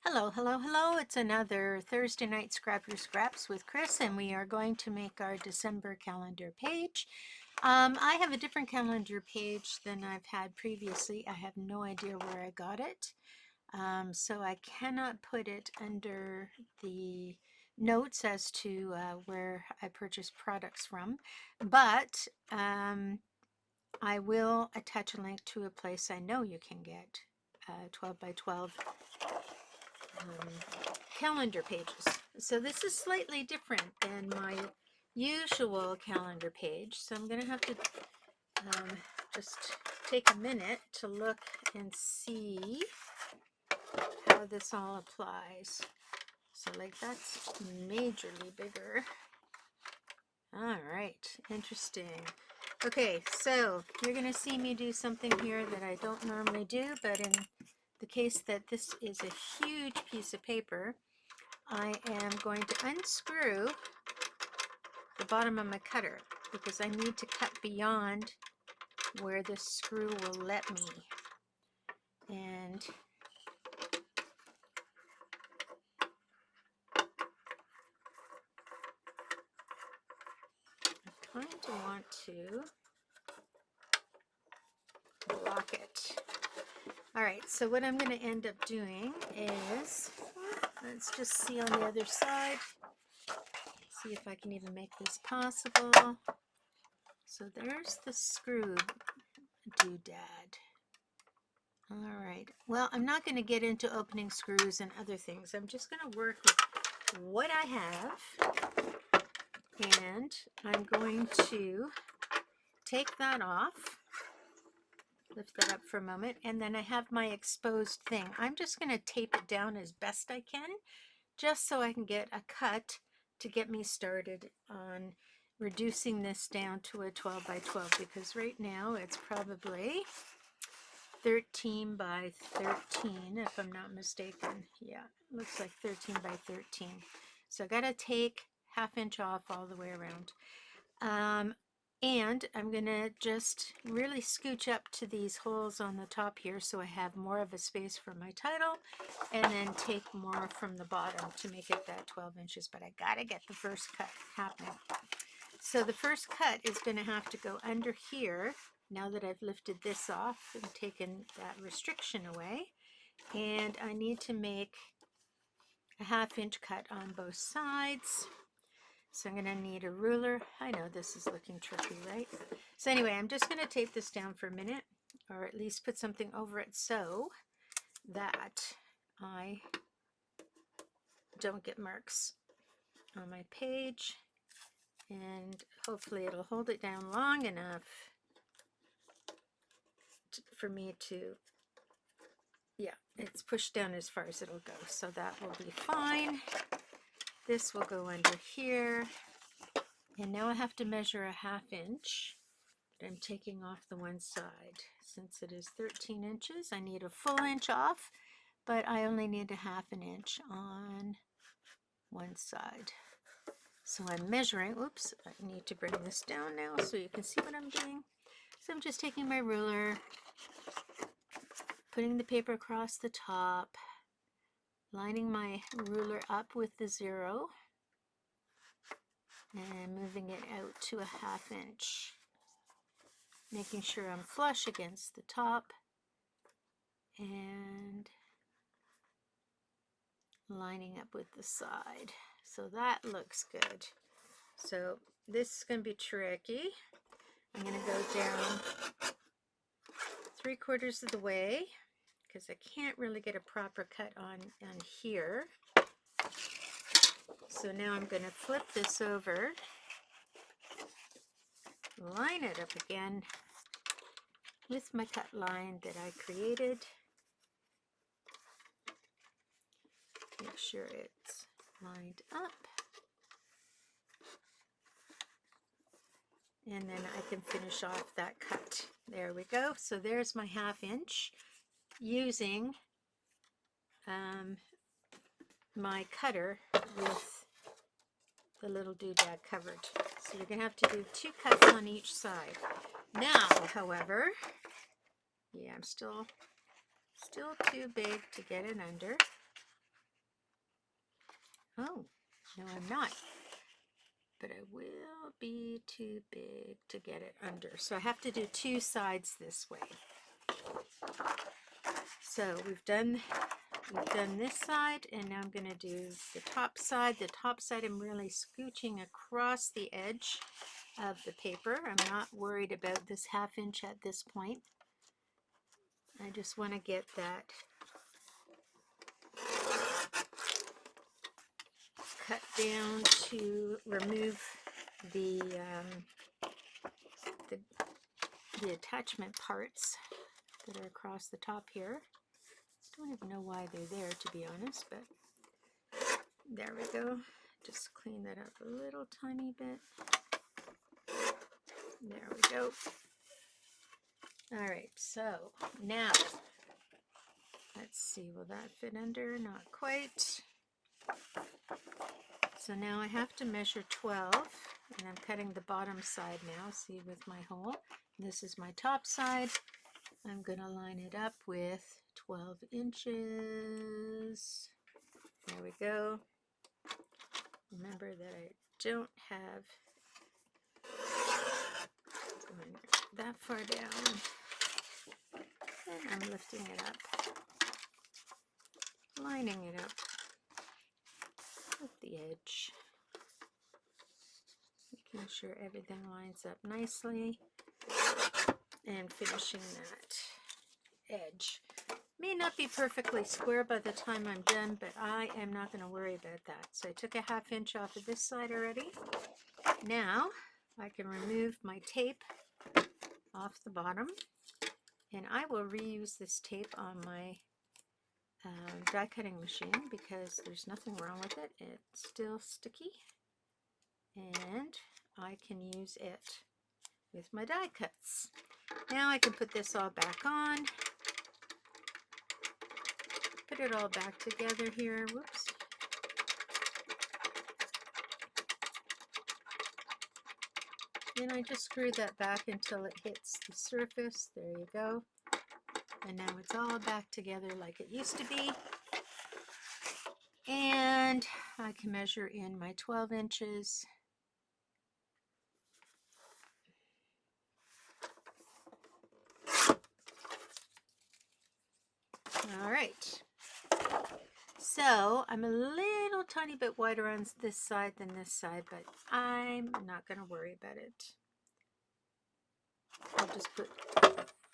Hello, hello, hello. It's another Thursday night Scrap Your Scraps with Chris, and we are going to make our December calendar page. I have a different calendar page than I've had previously. I have no idea where I got it, so I cannot put it under the notes as to where I purchased products from, but I will attach a link to a place I know you can get 12 by 12 calendar pages. So this is slightly different than my usual calendar page. So I'm going to have to just take a minute to look and see how this all applies. So like that's majorly bigger. All right, interesting. Okay, so you're going to see me do something here that I don't normally do, but in the case that this is a huge piece of paper, I am going to unscrew the bottom of my cutter because I need to cut beyond where this screw will let me. And I kind of want to block it. All right, so what I'm going to end up doing is, let's just see on the other side, see if I can even make this possible. So there's the screw doodad. All right, well, I'm not going to get into opening screws and other things. I'm just going to work with what I have, and I'm going to take that off, lift that up for a moment, and then I have my exposed thing. I'm just going to tape it down as best I can, just so I can get a cut to get me started on reducing this down to a 12 by 12, because right now it's probably 13 by 13, if I'm not mistaken. Yeah, looks like 13 by 13. So I got to take ½ inch off all the way around. And I'm going to just really scooch up to these holes on the top here so I have more of a space for my title, and then take more from the bottom to make it that 12 inches. But I got to get the first cut happening. So the first cut is going to have to go under here now that I've lifted this off and taken that restriction away. And I need to make a ½ inch cut on both sides. So I'm going to need a ruler. I know this is looking tricky, right? So anyway, I'm just going to tape this down for a minute, or at least put something over it so that I don't get marks on my page. And hopefully it'll hold it down long enough for me to, yeah, it's pushed down as far as it'll go. So that will be fine. This will go under here. And now I have to measure a ½ inch. I'm taking off the one side. Since it is 13 inches, I need a full inch off, but I only need a ½ inch on one side. So I'm measuring, oops, I need to bring this down now so you can see what I'm doing. So I'm just taking my ruler, putting the paper across the top, lining my ruler up with the 0, and moving it out to a ½ inch. Making sure I'm flush against the top, and lining up with the side. So that looks good. So this is going to be tricky. I'm going to go down 3/4 of the way because I can't really get a proper cut on here. So now I'm going to flip this over, line it up again with my cut line that I created. Make sure it's lined up. And then I can finish off that cut. There we go. So there's my ½ inch using my cutter with the little doodad covered. So you're going to have to do 2 cuts on each side. Now, however, yeah, I'm still too big to get it under. Oh, no, I'm not. But I will be too big to get it under. So I have to do two sides this way. So we've done this side, and now I'm going to do the top side. The top side I'm really scooching across the edge of the paper. I'm not worried about this 1/2 inch at this point. I just want to get that cut down to remove the attachment parts that are across the top here. Don't even know why they're there, to be honest, but there we go. Just clean that up a little tiny bit. There we go. All right, so now let's see, will that fit under? Not quite. So now I have to measure 12, and I'm cutting the bottom side now, see, with my hole. This is my top side. I'm going to line it up with 12 inches. There we go. Remember that I don't have going that far down. And I'm lifting it up, lining it up with the edge, making sure everything lines up nicely, and finishing that edge. May not be perfectly square by the time I'm done, but I am not going to worry about that. So I took a 1/2 inch off of this side already. Now I can remove my tape off the bottom, and I will reuse this tape on my die cutting machine because there's nothing wrong with it. It's still sticky, and I can use it with my die cuts. Now I can put this all back on. Put it all back together here. Whoops. Then I just screw that back until it hits the surface. There you go. And now it's all back together like it used to be. And I can measure in my 12 inches. All right. So I'm a little tiny bit wider on this side than this side, but I'm not going to worry about it. I'll just put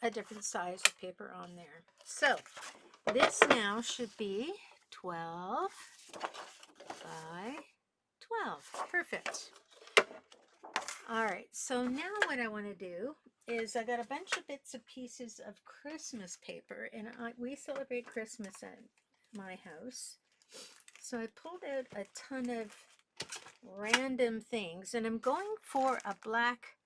a different size of paper on there. So this now should be 12 by 12. Perfect. All right, so now what I want to do is I got a bunch of bits and pieces of Christmas paper, and we celebrate Christmas at my house. So I pulled out a ton of random things, and I'm going for a black,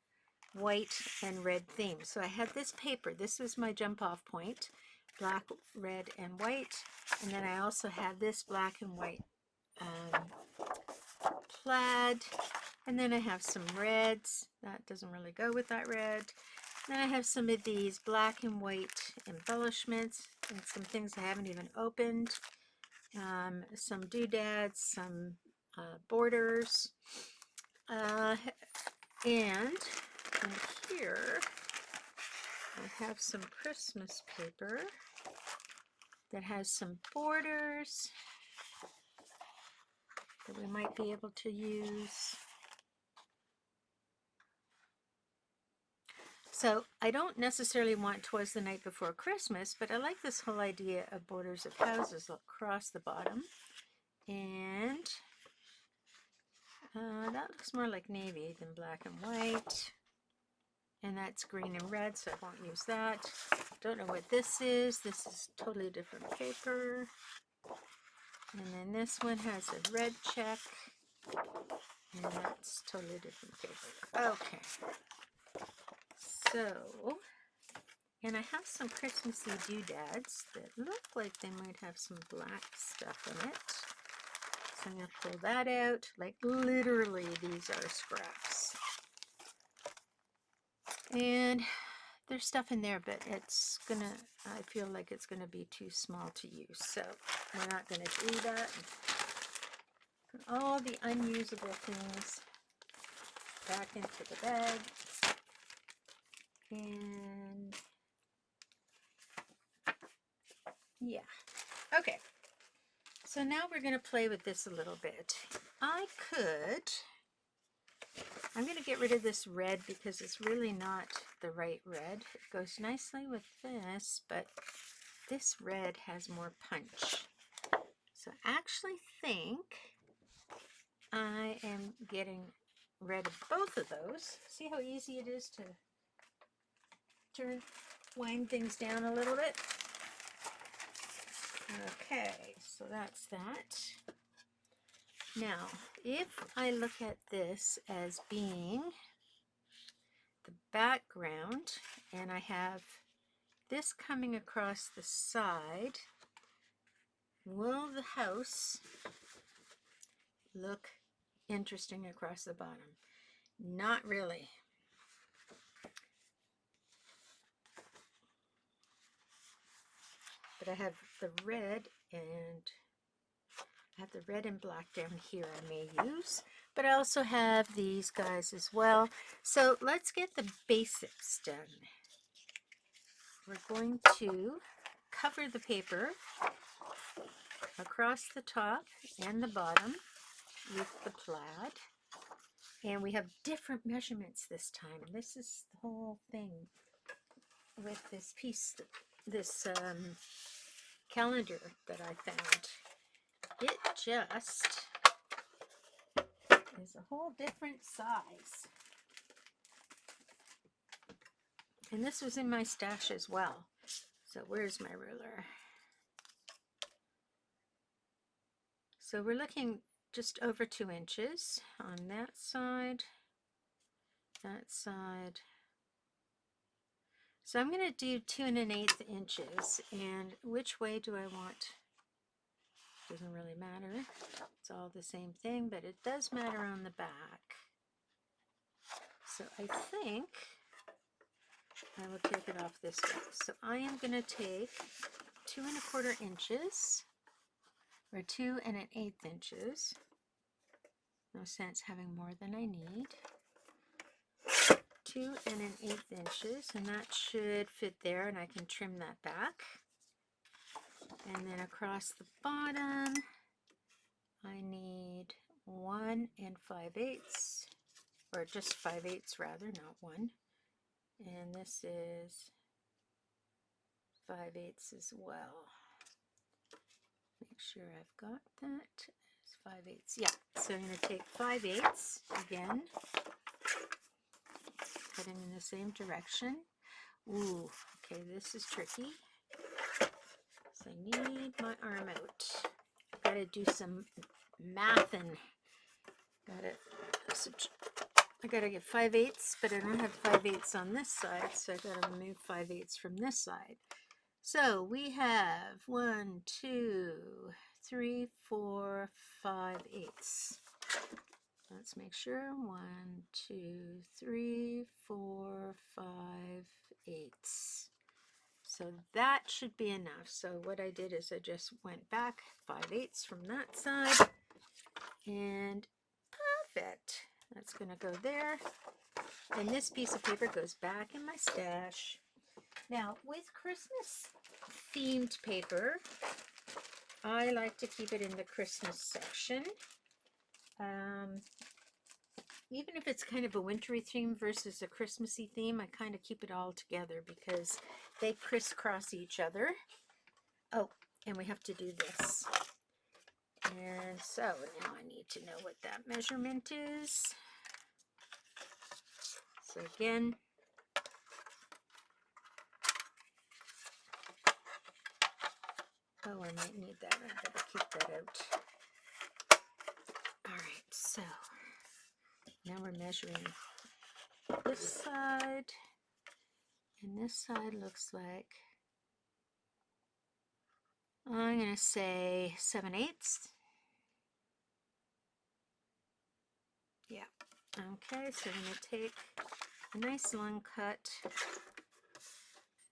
white, and red theme. So I had this paper. This was my jump off point, black, red, and white. And then I also had this black and white plaid. And then I have some reds. That doesn't really go with that red. Then I have some of these black and white embellishments and some things I haven't even opened. Some doodads, some borders. And in here I have some Christmas paper that has some borders that we might be able to use. So I don't necessarily want Twas the Night Before Christmas, but I like this whole idea of borders of houses across the bottom. And that looks more like navy than black and white. And that's green and red, so I won't use that. Don't know what this is. This is totally different paper. And then this one has a red check. And that's totally different paper. Okay. So, and I have some Christmassy doodads that look like they might have some black stuff in it. So I'm going to pull that out. Like literally these are scraps. And there's stuff in there, but it's going to, I feel like it's going to be too small to use. So we're not going to do that. Put all the unusable things back into the bag. And yeah, okay. So now we're going to play with this a little bit. I'm going to get rid of this red because it's really not the right red. It goes nicely with this, but this red has more punch. So I actually think I am getting rid of both of those. See how easy it is to wind things down a little bit? Okay, so that's that. Now, if I look at this as being the background, and I have this coming across the side, will the house look interesting across the bottom? Not really. But I have the red and black down here I may use, but I also have these guys as well. So let's get the basics done. We're going to cover the paper across the top and the bottom with the plaid. And we have different measurements this time. This is the whole thing with this piece, this calendar that I found. It just is a whole different size. And this was in my stash as well. So where's my ruler? So we're looking just over 2 inches on that side, that side. So I'm going to do 2 1/8 inches. And which way do I want? Doesn't really matter. It's all the same thing, but it does matter on the back. So I think I will take it off this way. So I am going to take 2 1/4 inches, or 2 1/8 inches. No sense having more than I need. 2 1/8 inches, and that should fit there, and I can trim that back. And then across the bottom, I need 1 5/8, or just 5/8 rather, not 1. And this is 5/8 as well. Make sure I've got that. It's 5/8. Yeah, so I'm going to take 5/8 again, cutting in the same direction. Ooh, okay, this is tricky. So I need my arm out. I've got to do some math and I got to get 5/8, but I don't have 5/8 on this side, so I got to remove 5/8 from this side. So we have 1, 2, 3, 4, 5/8. Let's make sure. 1, 2, 3, 4, 5/8. So that should be enough. So what I did is I just went back 5/8 from that side, and perfect. That's going to go there. And this piece of paper goes back in my stash. Now, with Christmas themed paper, I like to keep it in the Christmas section. Even if it's kind of a wintry theme versus a Christmassy theme, I kind of keep it all together because they crisscross each other. Oh, and we have to do this. And so now I need to know what that measurement is. So again, oh, I might need that. I better keep that out. All right, so now we're measuring this side, and this side looks like, I'm going to say 7/8. Yeah. Okay, so I'm going to take a nice long cut.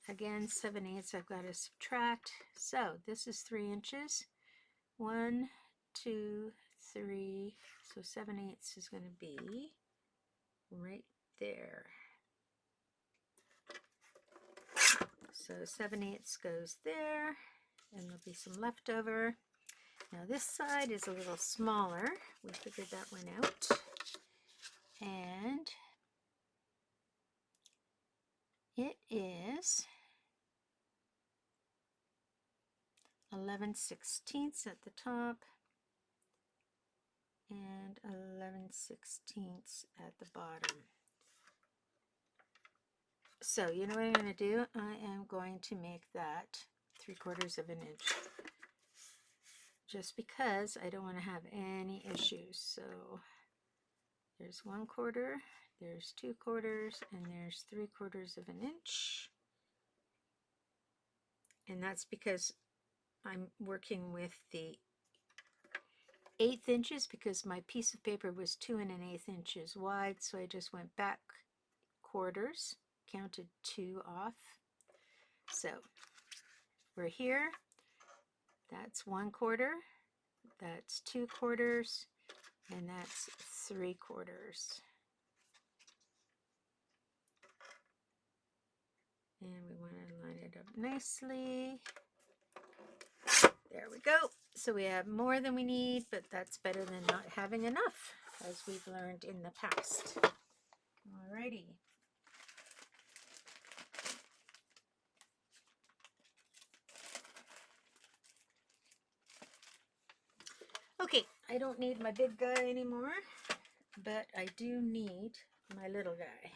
Again, 7/8 I've got to subtract. So this is 3 inches. 1, 2, 3, so 7/8 is going to be right there. So 7/8 goes there, and there'll be some left over. Now this side is a little smaller. We figured that one out. And it is 11/16 at the top and 11/16 at the bottom. So you know what I'm going to do? I am going to make that 3/4 of an inch, just because I don't want to have any issues. So there's 1/4, there's 2/4, and there's 3/4 of an inch. And that's because I'm working with the 1/8 inches, because my piece of paper was 2 1/8 inches wide. So I just went back quarters, counted 2 off. So we're here. That's 1/4, that's 2/4, and that's 3/4. And we want to line it up nicely. There we go. So we have more than we need, but that's better than not having enough, as we've learned in the past. Alrighty. Okay, I don't need my big guy anymore, but I do need my little guy.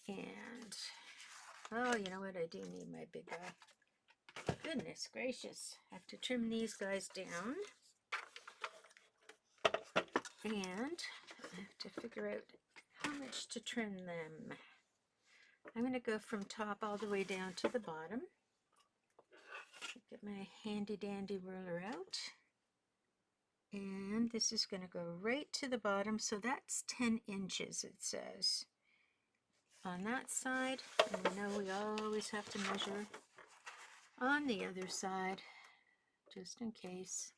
And, oh, you know what? I do need my big guy. Goodness gracious. I have to trim these guys down. And I have to figure out how much to trim them. I'm going to go from top all the way down to the bottom. Get my handy dandy ruler out. And this is going to go right to the bottom. So that's 10 inches, it says. On that side, and I know we always have to measure on the other side, just in case.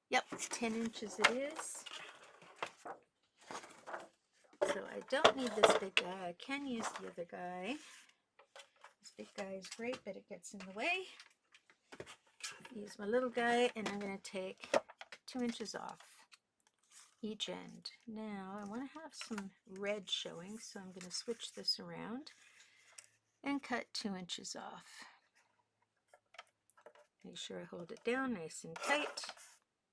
Yep, 10 inches it is. So I don't need this big guy. I can use the other guy. This big guy is great, but it gets in the way. Use my little guy, and I'm going to take 2 inches off each end. Now I want to have some red showing, so I'm going to switch this around and cut 2 inches off. Make sure I hold it down nice and tight.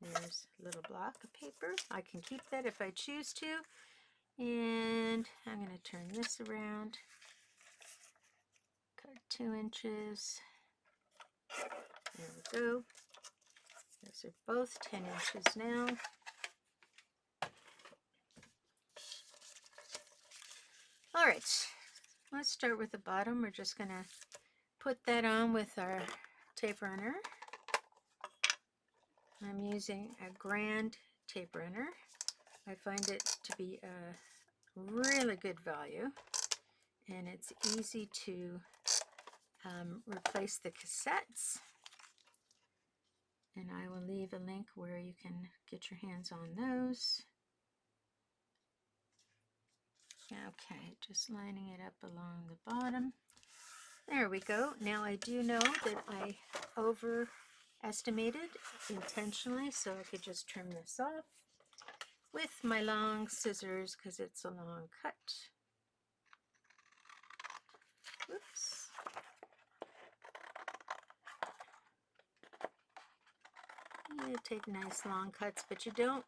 There's a little block of paper. I can keep that if I choose to. And I'm going to turn this around. Cut 2 inches. There we go. Those are both 10 inches now. All right, let's start with the bottom. We're just going to put that on with our tape runner. I'm using a Grand tape runner. I find it to be a really good value, and it's easy to replace the cassettes. And I will leave a link where you can get your hands on those. Okay, just lining it up along the bottom. There we go. Now I do know that I overestimated intentionally, so I could just trim this off with my long scissors because it's a long cut. Oops. You take nice long cuts, but you don't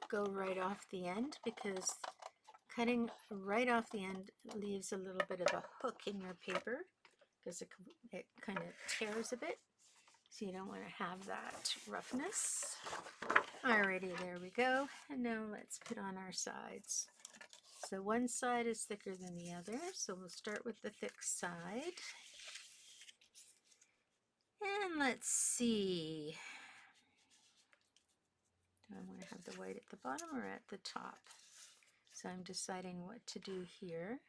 go right off the end, because cutting right off the end leaves a little bit of a hook in your paper, because it kind of tears a bit. So you don't want to have that roughness. Alrighty, there we go. And now let's put on our sides. So one side is thicker than the other, so we'll start with the thick side. And let's see. Do I want to have the white at the bottom or at the top? So I'm deciding what to do here.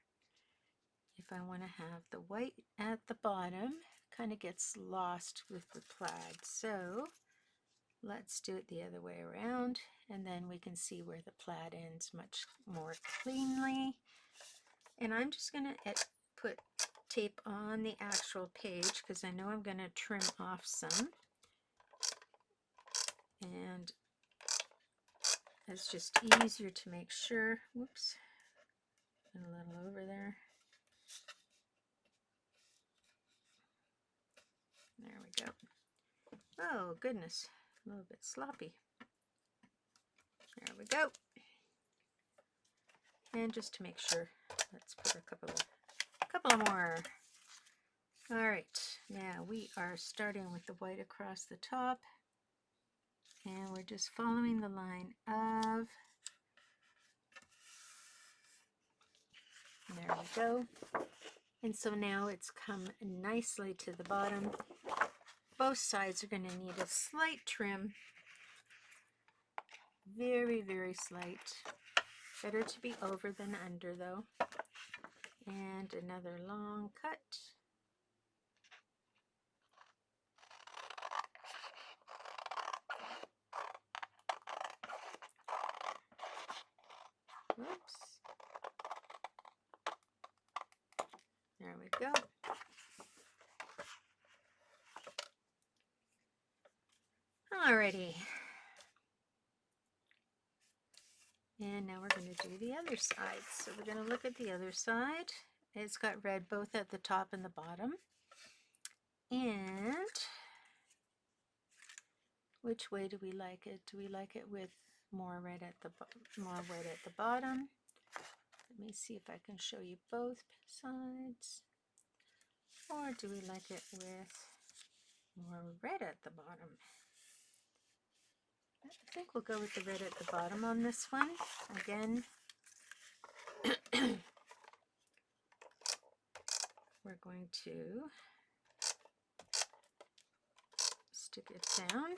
If I want to have the white at the bottom, kind of gets lost with the plaid. So let's do it the other way around, and then we can see where the plaid ends much more cleanly. And I'm just going to put tape on the actual page because I know I'm going to trim off some. And it's just easier to make sure. Whoops, a little over there. There we go. Oh goodness, a little bit sloppy. There we go. And just to make sure, let's put a couple of more. All right, now we are starting with the white across the top, and we're just following the line of, there we go. And so now it's come nicely to the bottom. Both sides are going to need a slight trim, very, very slight. Better to be over than under though. And another long cut. Oops. There we go. Alrighty. And now we're going to do the other side. So we're going to look at the other side. It's got red both at the top and the bottom. And which way do we like it? Do we like it with more red at the bottom? Let me see if I can show you both sides. Or do we like it with more red at the bottom? I think we'll go with the red at the bottom on this one. Again, we're going to stick it down.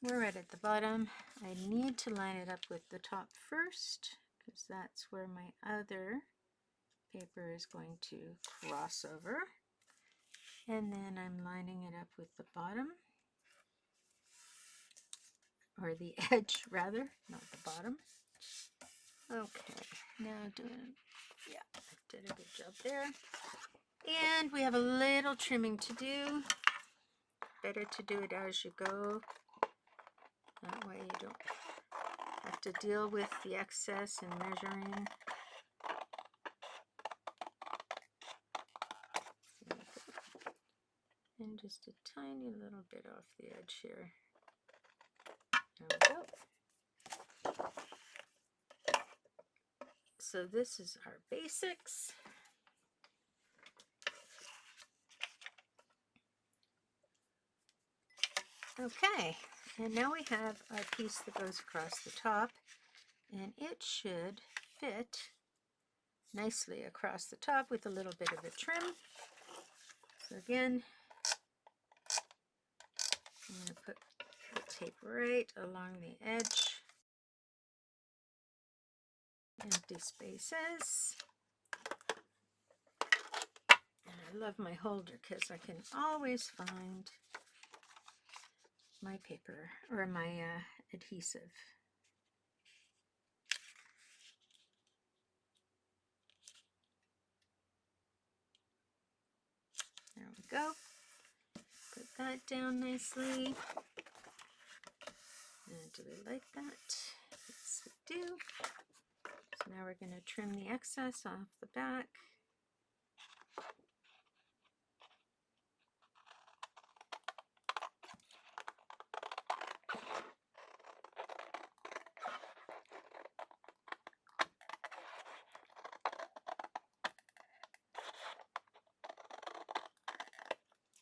We're right at the bottom. I need to line it up with the top first because that's where my other paper is going to cross over. And then I'm lining it up with the bottom, or the edge rather, not the bottom. Okay, now yeah, I did a good job there. And we have a little trimming to do. Better to do it as you go. That way you don't have to deal with the excess and measuring. And just a tiny little bit off the edge here. There we go. So this is our basics. Okay, and now we have our piece that goes across the top, and it should fit nicely across the top with a little bit of a trim. So again, I'm going to put the tape right along the edge. Empty spaces. And I love my holder because I can always find my paper or my adhesive. There we go. Put that down nicely. And do we like that? Yes, we do. So now we're going to trim the excess off the back.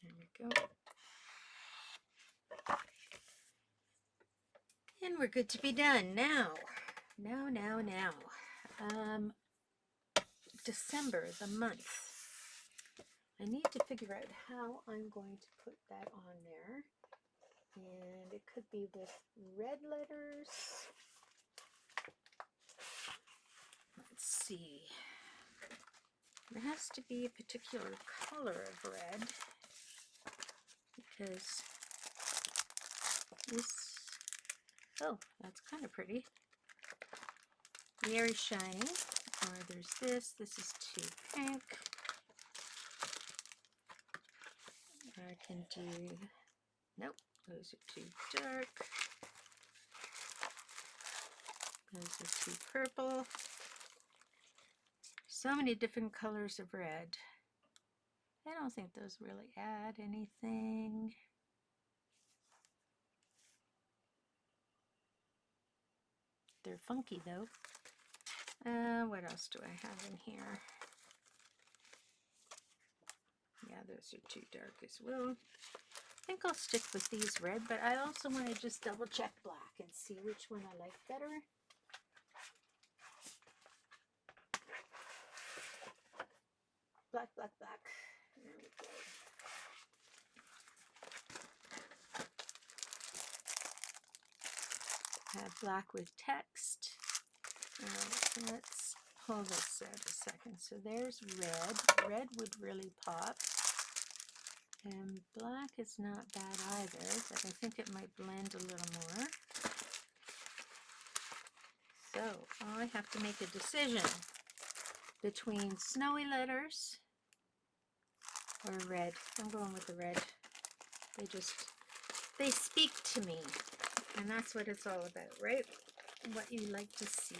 There we go. And we're good to be done. Now. December, the month. I need to figure out how I'm going to put that on there. And it could be with red letters. Let's see. It has to be a particular color of red because this, oh, that's kind of pretty. Very shiny. Or there's this is too pink. I can do, nope, those are too dark. Those are too purple. So many different colors of red. I don't think those really add anything. They're funky though. What else do I have in here? Yeah, those are too dark as well. I think I'll stick with these red, but I also want to just double check black and see which one I like better. Black, black, black. There we go. I have black with text. Alright, so let's pull this out a second. So there's red. Red would really pop. And black is not bad either, but I think it might blend a little more. So I have to make a decision between snowy letters or red. I'm going with the red. They speak to me, and that's what it's all about, right? What you like to see.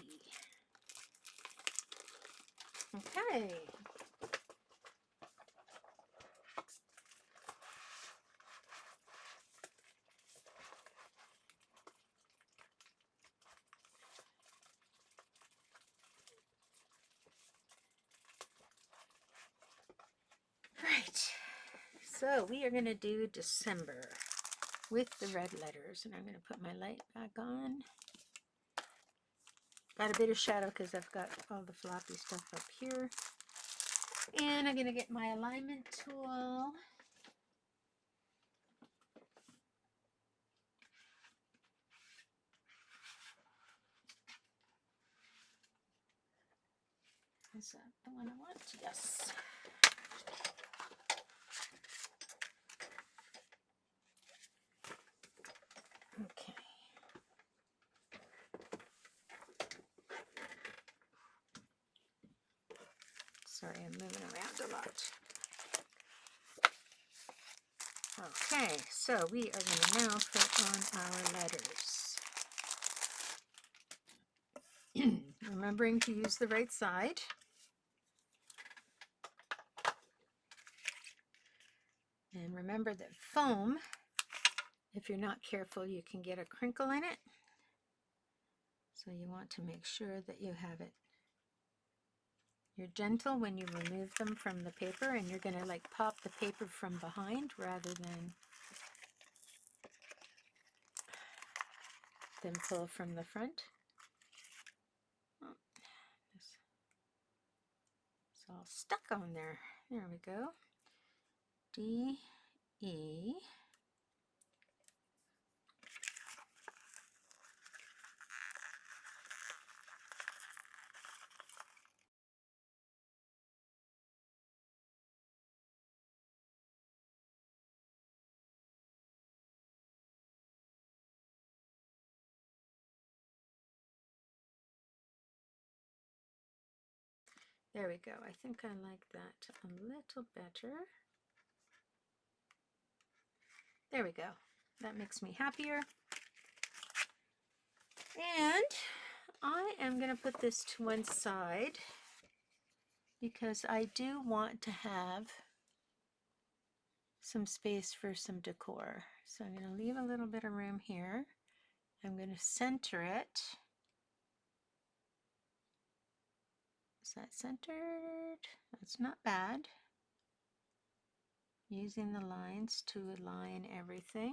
Okay. Right. So we are going to do December with the red letters, and I'm going to put my light back on. Got a bit of shadow because I've got all the floppy stuff up here. And I'm going to get my alignment tool. Is that the one I want? Yes. Okay. Sorry, I'm moving around a lot. Okay, so we are going to now put on our letters. Remembering to use the right side. And remember that foam, if you're not careful, you can get a crinkle in it. So you want to make sure that you have it. You're gentle when you remove them from the paper, and you're going to like pop the paper from behind rather than pull from the front. Oh, it's all stuck on there. There we go. D, E. There we go. I think I like that a little better. There we go. That makes me happier. And I am going to put this to one side because I do want to have some space for some decor. So I'm going to leave a little bit of room here. I'm going to center it. Is that centered? That's not bad. Using the lines to align everything.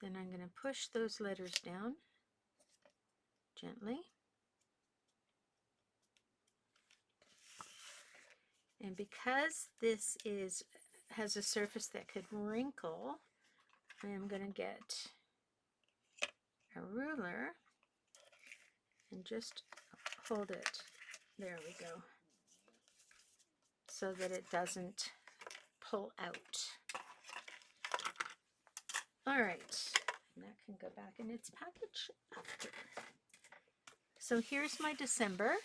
Then I'm going to push those letters down gently. And because this has a surface that could wrinkle, I am going to get a ruler and just hold it. There we go. so that it doesn't pull out. All right, and that can go back in its package after. So here's my December.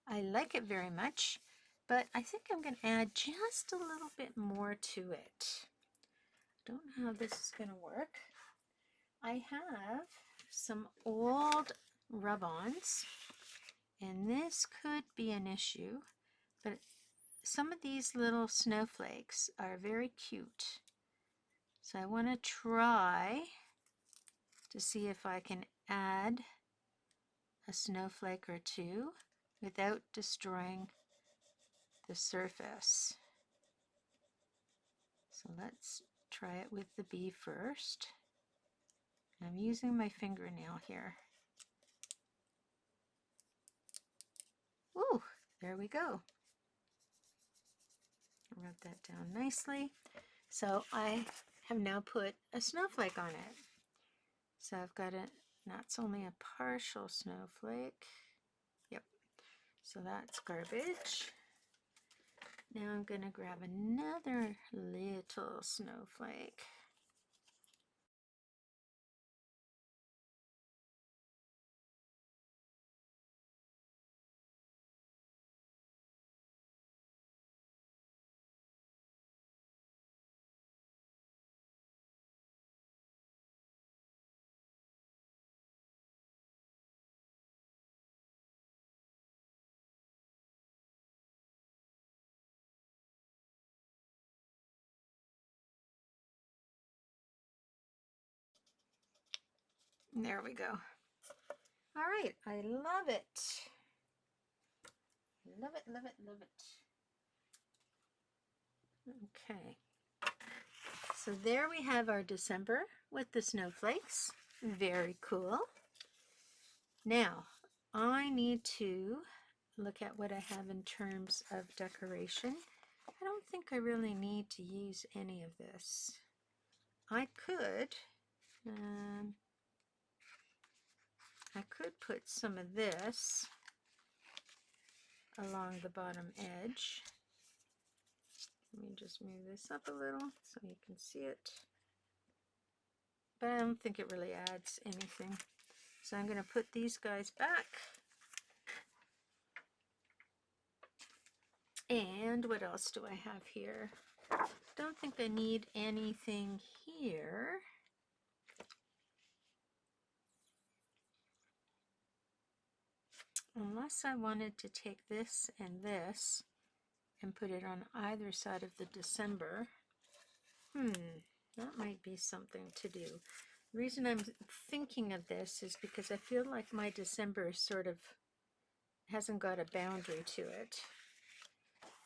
I like it very much, but I think I'm going to add just a little bit more to it. Don't know how this is going to work. I have some old rub-ons, and this could be an issue, but some of these little snowflakes are very cute. So I want to try to see if I can add a snowflake or two without destroying the surface. So let's try it with the bee first. I'm using my fingernail here. Ooh, there we go. Rub that down nicely. So I have now put a snowflake on it. So I've got it, that's only a partial snowflake. Yep, so that's garbage. Now I'm going to grab another little snowflake. There we go. All right, I love it. Love it, love it, love it. Okay. So there we have our December with the snowflakes. Very cool. Now, I need to look at what I have in terms of decoration. I don't think I really need to use any of this. I could put some of this along the bottom edge. Let me just move this up a little so you can see it. But I don't think it really adds anything. So I'm going to put these guys back. And what else do I have here? Don't think I need anything here. Unless I wanted to take this and this and put it on either side of the December. That might be something to do. The reason I'm thinking of this is because I feel like my December sort of hasn't got a boundary to it.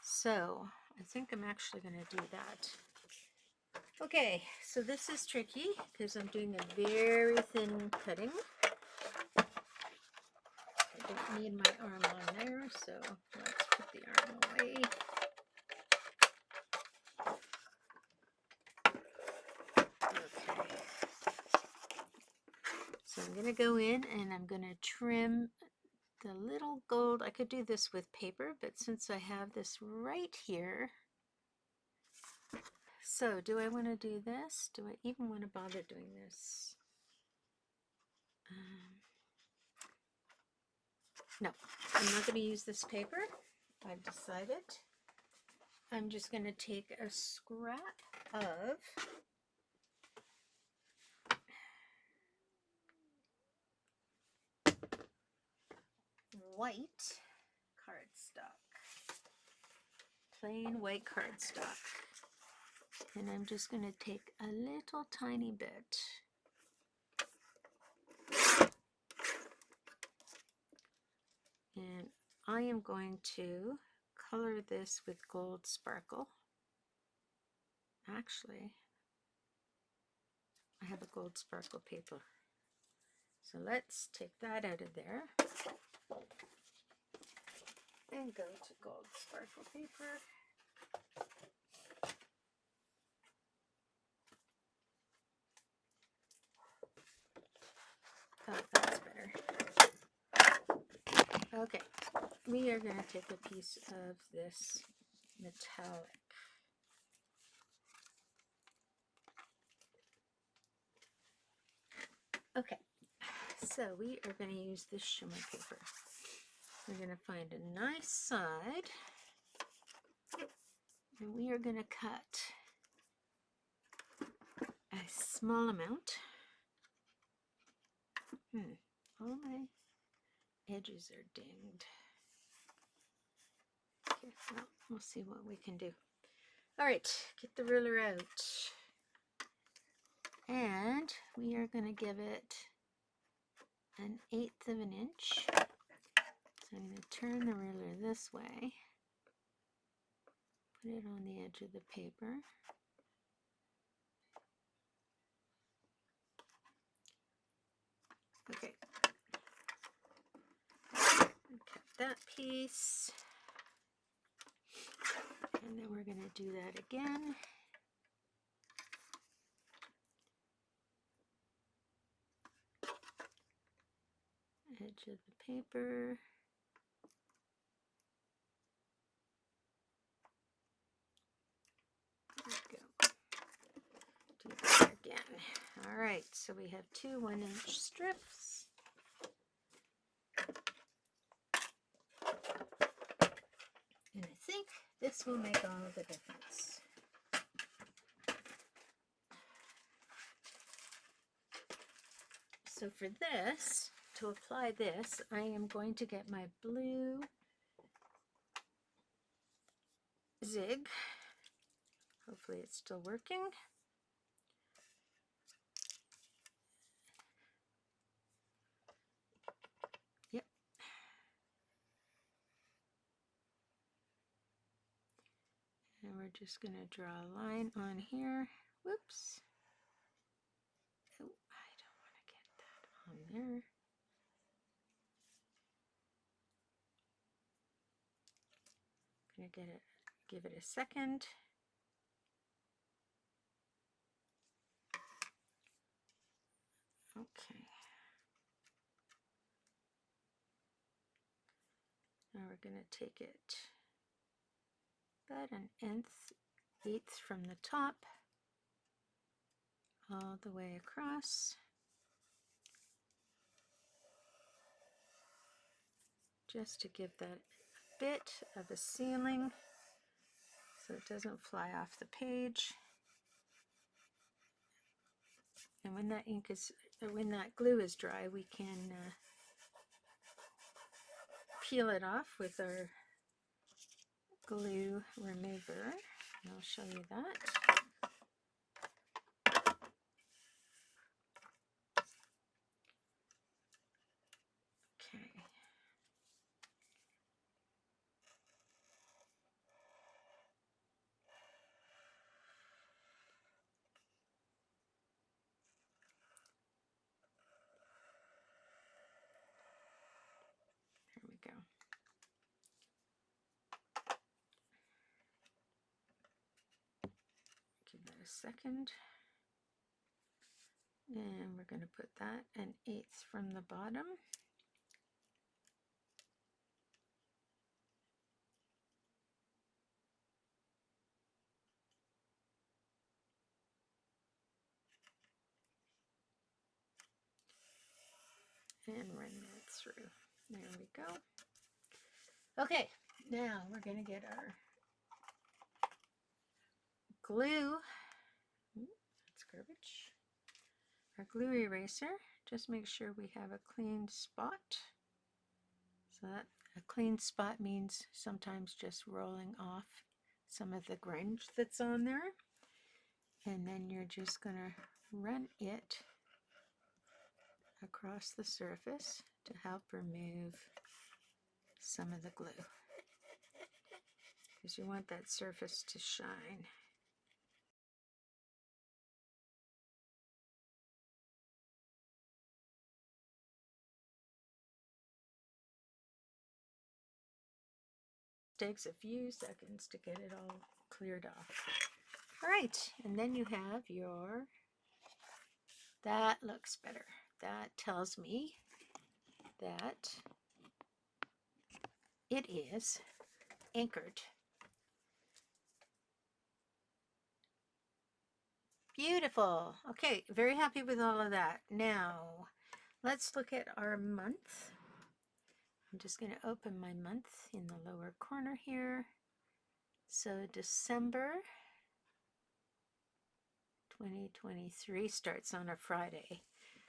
So I think I'm actually going to do that. Okay, so this is tricky because I'm doing a very thin cutting. I don't need my arm on there, so let's put the arm away. Okay. So I'm going to go in and I'm going to trim the little gold. I could do this with paper, but since I have this right here. So do I want to do this? Do I even want to bother doing this? No, I'm not going to use this paper. I've decided. I'm just going to take a scrap of white cardstock, plain white cardstock, and I'm just going to take a little tiny bit and I am going to color this with gold sparkle. Actually, I have a gold sparkle paper, so let's take that out of there and go to gold sparkle paper. Oh, that's better. Okay, we are going to take a piece of this metallic. Okay, so we are going to use this shimmer paper. We're going to find a nice side, and we are going to cut a small amount. All my edges are dinged. Okay, well, we'll see what we can do. All right, get the ruler out. And we are going to give it 1/8 of an inch. So I'm going to turn the ruler this way. Put it on the edge of the paper. Okay. Cut that piece. And then we're going to do that again. Edge of the paper. There we go. Do that again. All right, so we have 2 1-inch strips. And I think this will make all the difference. So for this, to apply this, I am going to get my blue zig. Hopefully it's still working. Yep. And we're just going to draw a line on here. Whoops. Oh, I don't want to get that on there. Gonna give it a second. Okay. Now we're gonna take it about 1/8 from the top all the way across. Just to give that a bit of a sealing so it doesn't fly off the page. And when that glue is dry, we can peel it off with our glue remover. And I'll show you that. Okay. There we go. Give that a second. And we're going to put that 1/8 from the bottom. And run that through. There we go. Okay, now we're going to get our glue. That's garbage. Our glue eraser. Just make sure we have a clean spot. So that a clean spot means sometimes just rolling off some of the grunge that's on there. And then you're just going to run it across the surface to help remove some of the glue, because you want that surface to shine. Takes a few seconds to get it all cleared off. All right, and then you have your, that looks better. That tells me that it is anchored. Beautiful. Okay, very happy with all of that. Now, let's look at our month. I'm just going to open my month in the lower corner here. So December 2023 starts on a Friday.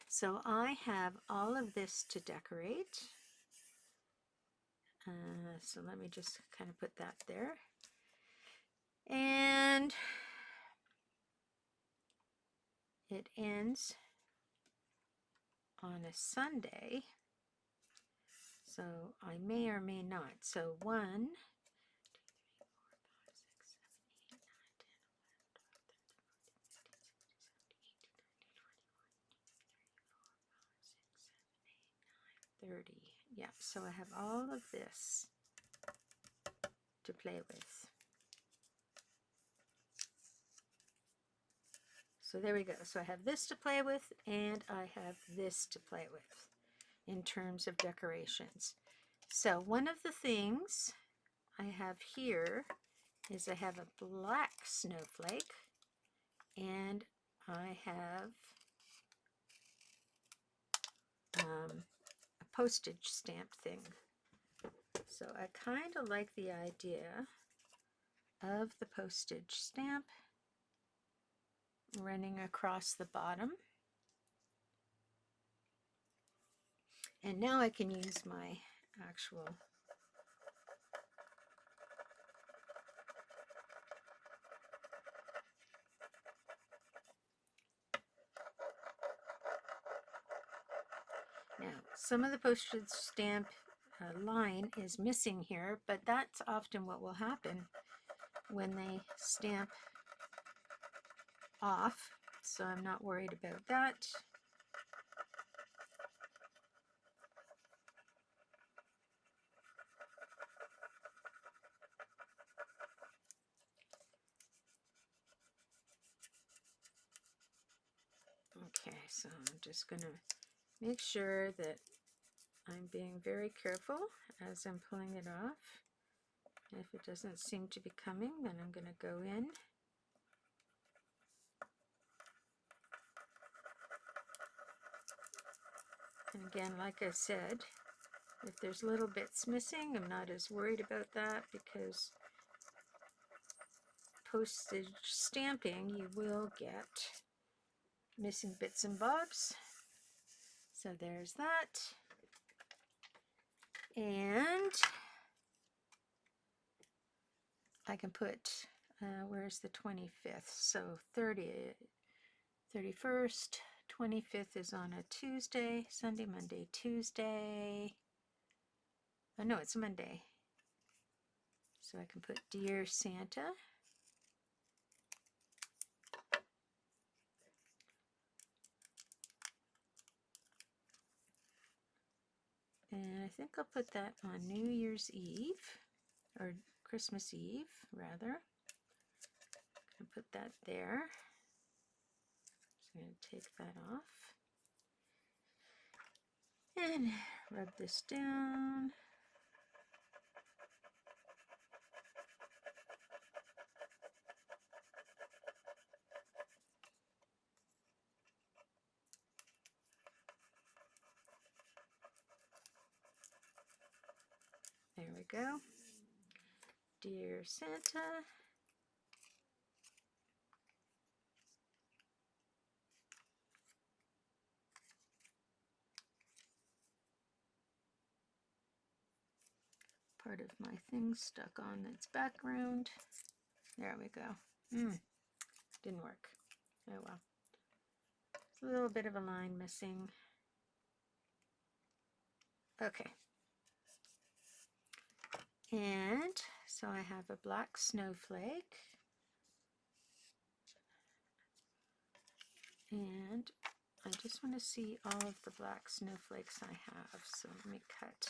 So I have all of this to decorate. So let me just kind of put that there. And it ends on a Sunday. So I may or may not. So 1, 30. Yeah, so I have all of this to play with. So there we go. So I have this to play with, and I have this to play with in terms of decorations. So one of the things I have here is I have a black snowflake, and I have a postage stamp thing. So I kind of like the idea of the postage stamp running across the bottom. And now I can use my actual now some of the postage stamp line is missing here, but that's often what will happen when they stamp off, so I'm not worried about that. Okay, so I'm just going to make sure that I'm being very careful as I'm pulling it off. If it doesn't seem to be coming, then I'm going to go in. And again, like I said, if there's little bits missing, I'm not as worried about that, because postage stamping, you will get missing bits and bobs. So there's that. And I can put, where's the 25th? So 30th, 31st, 25th is on a Tuesday, Sunday, Monday, Tuesday. Oh no, it's Monday. So I can put Dear Santa. And I think I'll put that on New Year's Eve, or Christmas Eve, rather. I'll put that there. So I'm going to take that off. And rub this down. There we go. Dear Santa. Part of my thing stuck on its background. There we go. Didn't work. Oh well. It's a little bit of a line missing. Okay. And so I have a black snowflake. And I just want to see all of the black snowflakes I have. So let me cut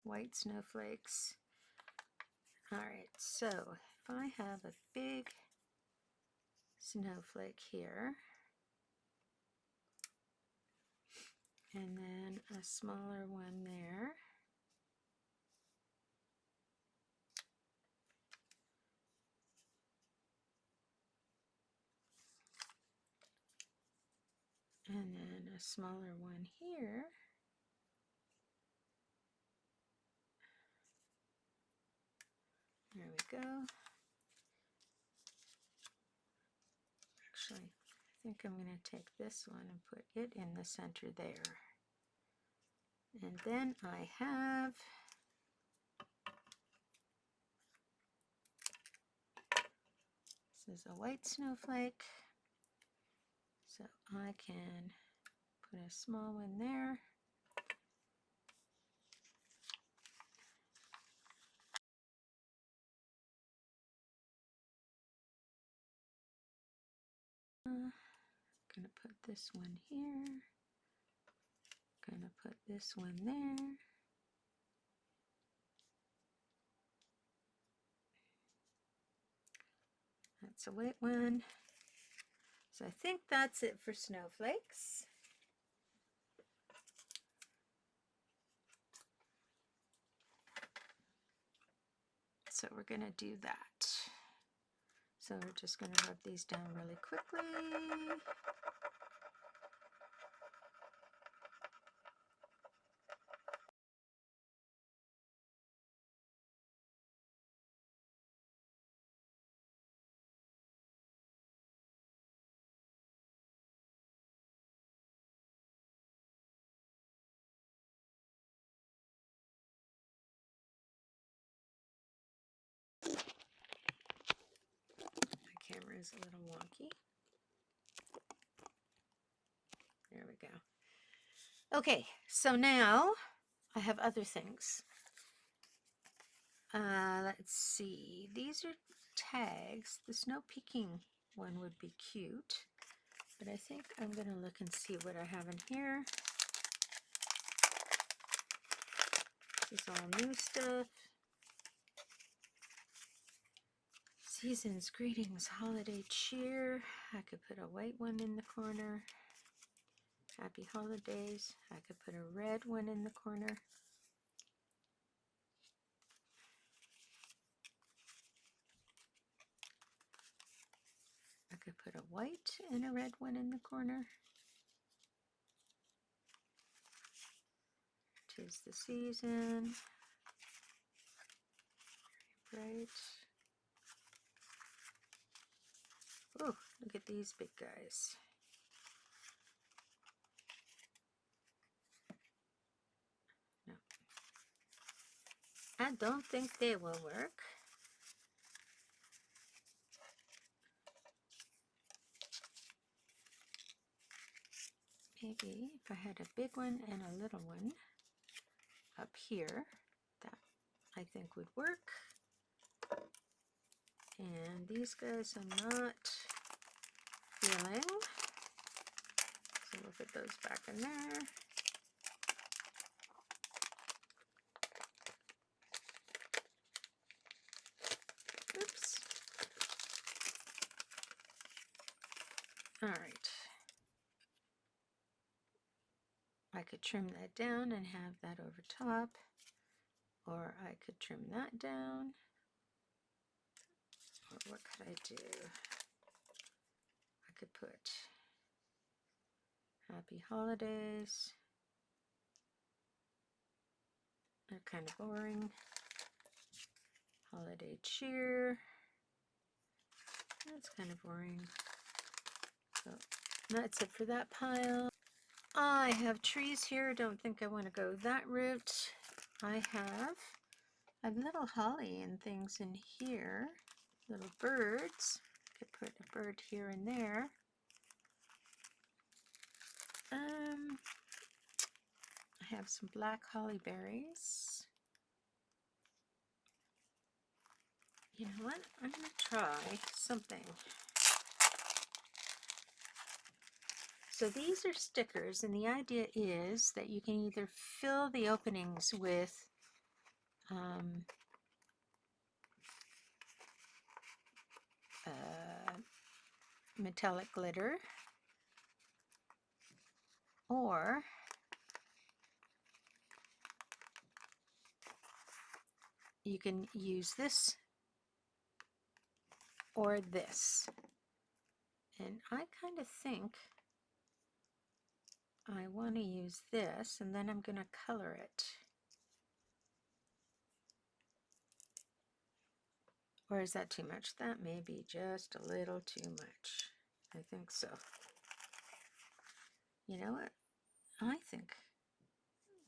white snowflakes. All right, so if I have a big snowflake here, and then a smaller one there, And then a smaller one here. There we go. Actually, I think I'm going to take this one and put it in the center there. And then I have this is a white snowflake, so I can put a small one there. Gonna put this one here. Gonna put this one there. That's a white one. So I think that's it for snowflakes. So we're gonna do that. So we're just gonna rub these down really quickly. My camera is a little wonky. There we go. Okay, so now I have other things. Let's see. These are tags. The snow peeking one would be cute, but I think I'm going to look and see what I have in here. This is all new stuff. Season's greetings, holiday cheer. I could put a white one in the corner. Happy holidays. I could put a red one in the corner. I could put a white and a red one in the corner. 'Tis the season. Very bright. Oh, look at these big guys. No. I don't think they will work. Maybe if I had a big one and a little one up here, that I think would work. And these guys I'm not feeling. So we'll put those back in there. Oops. All right. I could trim that down and have that over top, or I could trim that down. Or what could I do? I could put Happy Holidays. They're kind of boring. Holiday cheer. That's kind of boring. So that's it for that pile. I have trees here. Don't think I want to go that route. I have little holly and things in here. Little birds. I could put a bird here and there. I have some black holly berries. You know what? I'm going to try something. So these are stickers, and the idea is that you can either fill the openings with metallic glitter, or you can use this or this. And I kind of think I want to use this, and then I'm going to color it. Or is that too much? That may be just a little too much. I think so. You know what? I think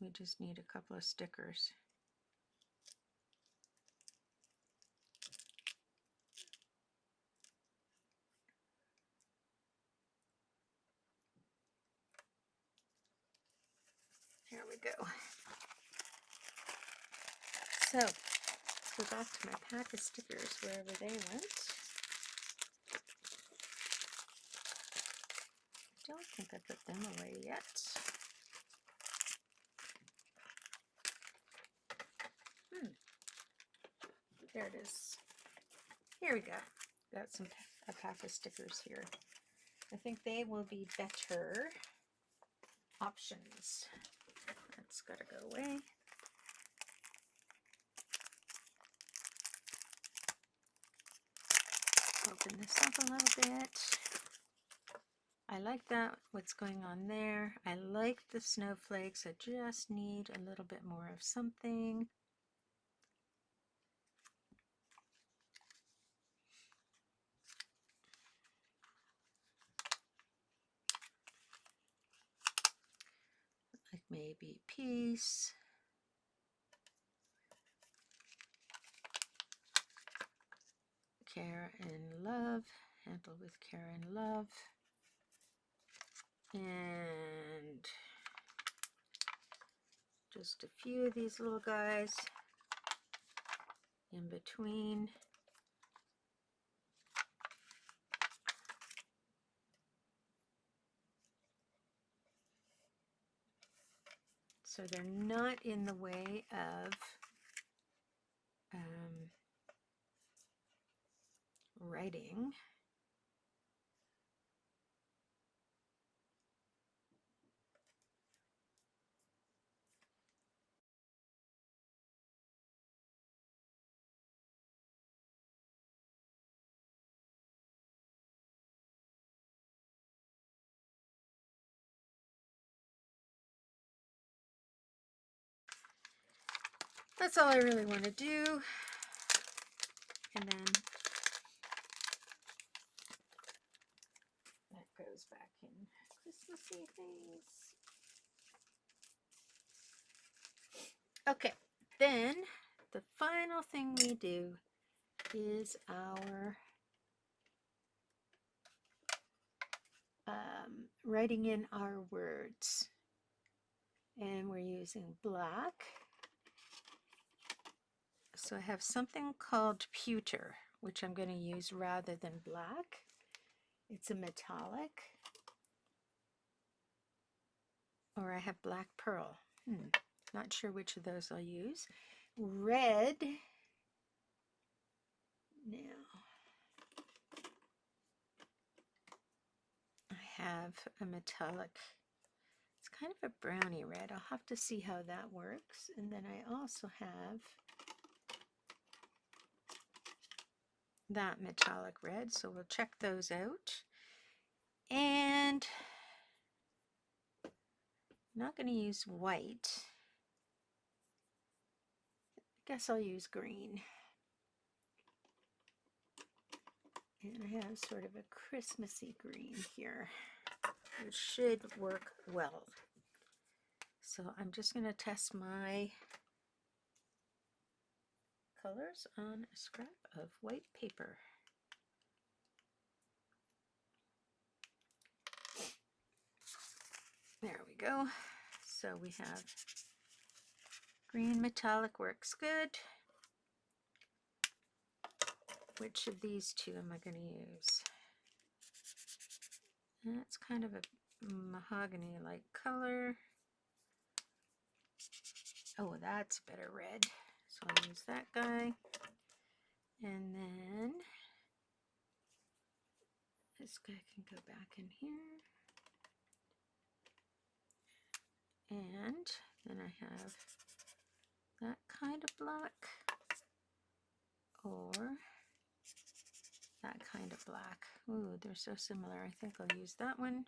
we just need a couple of stickers. There we go. So, let's go back to my pack of stickers wherever they went. I don't think I put them away yet. There it is. Here we go. Got a pack of stickers here. I think they will be better options. That's got to go away. Open this up a little bit. I like that, what's going on there. I like the snowflakes. I just need a little bit more of something. Like maybe peace. Care and love. Handle with care and love. And just a few of these little guys in between. So they're not in the way of writing. That's all I really want to do. And then that goes back in Christmassy things. Okay, then the final thing we do is our writing in our words. And we're using black. So I have something called pewter, which I'm going to use rather than black. It's a metallic. Or I have black pearl. Not sure which of those I'll use. Red. Now, I have a metallic. It's kind of a browny red. I'll have to see how that works. And then I also have that metallic red. So we'll check those out. And I'm not going to use white. I guess I'll use green. And I have sort of a Christmassy green here, which should work well. So I'm just going to test my colors on a scrap of white paper. There we go. So we have green metallic works good. Which of these two am I going to use? That's kind of a mahogany-like color. Oh, that's a better red. So I'll use that guy. And then this guy can go back in here. And then I have that kind of black or that kind of black. Ooh, they're so similar. I think I'll use that one.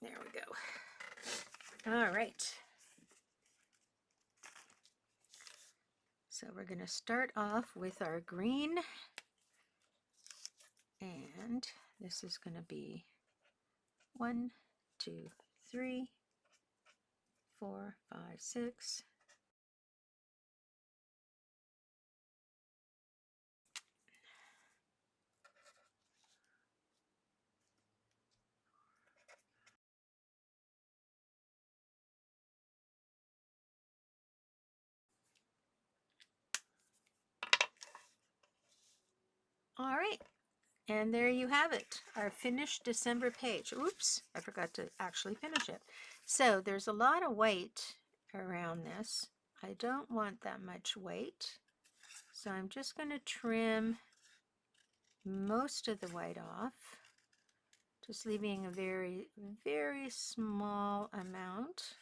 There we go. All right. So we're going to start off with our green, and this is going to be 1, 2, 3, 4, 5, 6. All right. And there you have it, our finished December page. Oops, I forgot to actually finish it. So there's a lot of weight around this. I don't want that much weight. So I'm just going to trim most of the white off, just leaving a very, very small amount.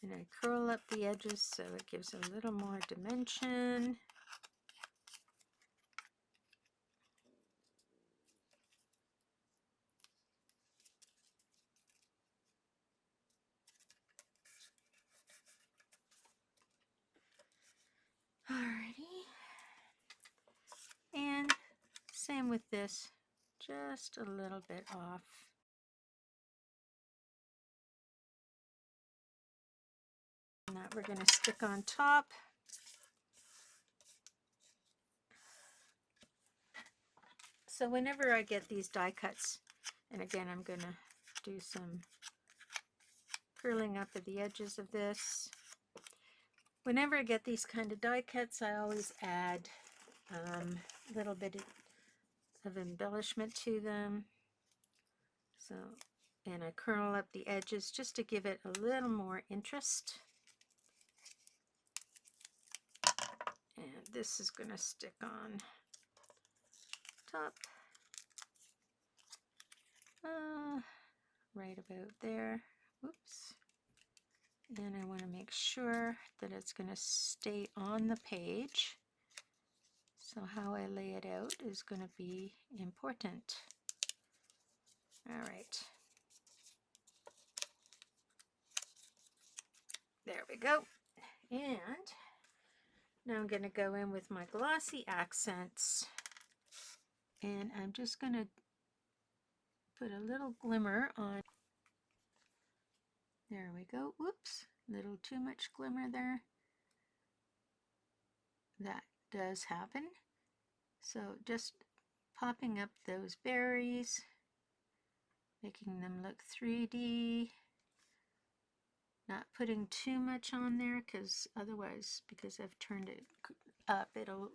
And I curl up the edges so it gives a little more dimension. Alrighty. And same with this, just a little bit off. And that we're going to stick on top. So whenever I get these die cuts, and again I'm going to do some curling up at the edges of this. Whenever I get these kind of die cuts, I always add a little bit of embellishment to them. So, and I curl up the edges just to give it a little more interest. And this is going to stick on top, right about there. Whoops. And I want to make sure that it's going to stay on the page. So how I lay it out is going to be important. All right. There we go. And now I'm going to go in with my Glossy Accents. And I'm just going to put a little glimmer on. There we go. Whoops, a little too much glimmer there. That does happen. So just popping up those berries, making them look 3D. Not putting too much on there because otherwise, because I've turned it up, it'll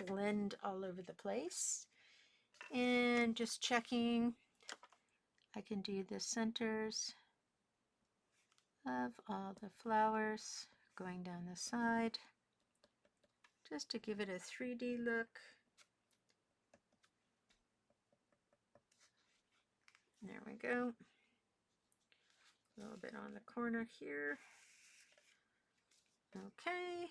blend all over the place. And just checking, I can do the centers of all the flowers going down the side just to give it a 3D look. There we go. A little bit on the corner here. Okay.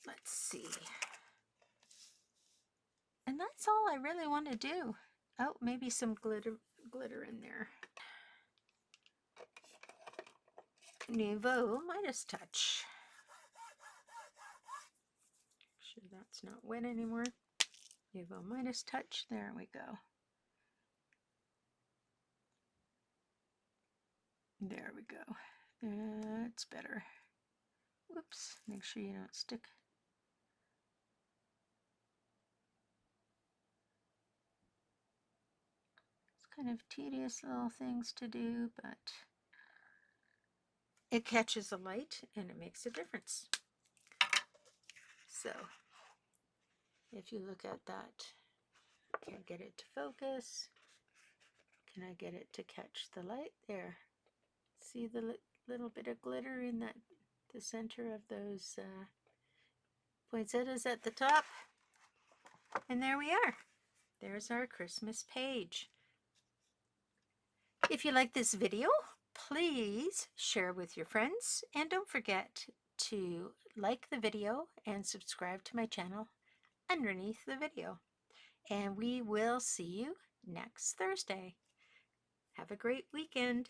Let's see. And that's all I really want to do. Oh, maybe some glitter in there. Nuvo Midas Touch. Make sure that's not wet anymore. Nuvo Midas Touch. There we go. There we go. That's better. Whoops. Make sure you don't stick. It's kind of tedious little things to do, but it catches the light and it makes a difference. So if you look at that, can't get it to focus. Can I get it to catch the light? There. See the little bit of glitter in that, the center of those poinsettias at the top? And there we are. There's our Christmas page. If you like this video, please share with your friends, and don't forget to like the video and subscribe to my channel underneath the video. And we will see you next Thursday. Have a great weekend.